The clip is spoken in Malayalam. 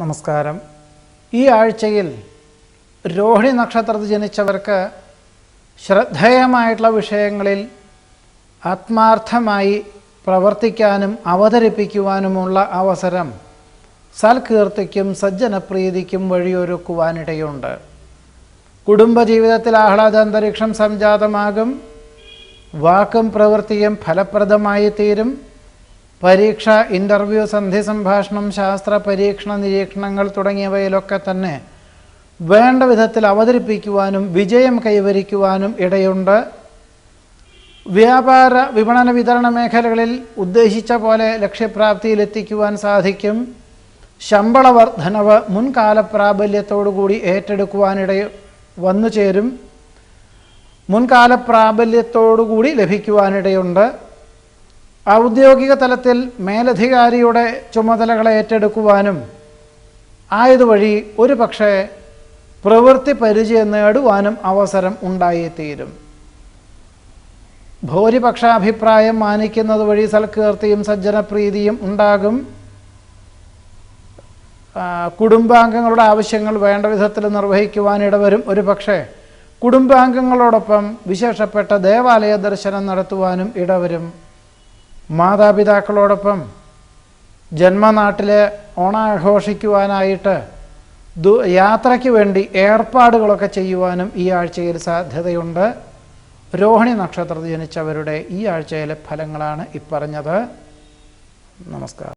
നമസ്കാരം. ഈ ആഴ്ചയിൽ രോഹിണി നക്ഷത്രത്തിൽ ജനിച്ചവർക്ക് ശ്രദ്ധേയമായിട്ടുള്ള വിഷയങ്ങളിൽ ആത്മാർത്ഥമായി പ്രവർത്തിക്കാനും അവതരിപ്പിക്കുവാനുമുള്ള അവസരം സൽകീർത്തിക്കും സജ്ജനപ്രീതിക്കും വഴിയൊരുക്കുവാനിടയുണ്ട്. കുടുംബജീവിതത്തിൽ ആഹ്ലാദ അന്തരീക്ഷം സംജാതമാകും. വാക്കും പ്രവൃത്തിയും ഫലപ്രദമായി തീരും. പരീക്ഷ, ഇൻ്റർവ്യൂ, സന്ധി സംഭാഷണം, ശാസ്ത്ര പരീക്ഷണ നിരീക്ഷണങ്ങൾ തുടങ്ങിയവയിലൊക്കെ തന്നെ വേണ്ട വിധത്തിൽ അവതരിപ്പിക്കുവാനും വിജയം കൈവരിക്കുവാനും ഇടയുണ്ട്. വ്യാപാര, വിപണന, വിതരണ മേഖലകളിൽ ഉദ്ദേശിച്ച പോലെ ലക്ഷ്യപ്രാപ്തിയിലെത്തിക്കുവാൻ സാധിക്കും. ശമ്പള വർധനവ് മുൻകാല പ്രാബല്യത്തോടുകൂടി ഏറ്റെടുക്കുവാനിട വന്നു ചേരും. മുൻകാല പ്രാബല്യത്തോടുകൂടി ലഭിക്കുവാനിടയുണ്ട്. ഔദ്യോഗിക തലത്തിൽ മേലധികാരിയുടെ ചുമതലകളെ ഏറ്റെടുക്കുവാനും ആയതുവഴി ഒരു പക്ഷേ പ്രവൃത്തി പരിചയം നേടുവാനും അവസരം ഉണ്ടായിത്തീരും. ഭൂരിപക്ഷാഭിപ്രായം മാനിക്കുന്നത് വഴി സൽകീർത്തിയും സജ്ജനപ്രീതിയും ഉണ്ടാകും. കുടുംബാംഗങ്ങളുടെ ആവശ്യങ്ങൾ വേണ്ട വിധത്തിൽ നിർവഹിക്കുവാനിടവരും. ഒരു പക്ഷേ കുടുംബാംഗങ്ങളോടൊപ്പം വിശേഷപ്പെട്ട ദേവാലയ ദർശനം നടത്തുവാനും ഇടവരും. മാതാപിതാക്കളോടൊപ്പം ജന്മനാട്ടിലെ ഓണാഘോഷിക്കുവാനായിട്ട് യാത്രയ്ക്ക് വേണ്ടി ഏർപ്പാടുകളൊക്കെ ചെയ്യുവാനും ഈ ആഴ്ചയിൽ സാധ്യതയുണ്ട്. രോഹിണി നക്ഷത്രത്തിൽ ജനിച്ചവരുടെ ഈ ആഴ്ചയിലെ ഫലങ്ങളാണ് ഇപ്പറഞ്ഞത്. നമസ്കാരം.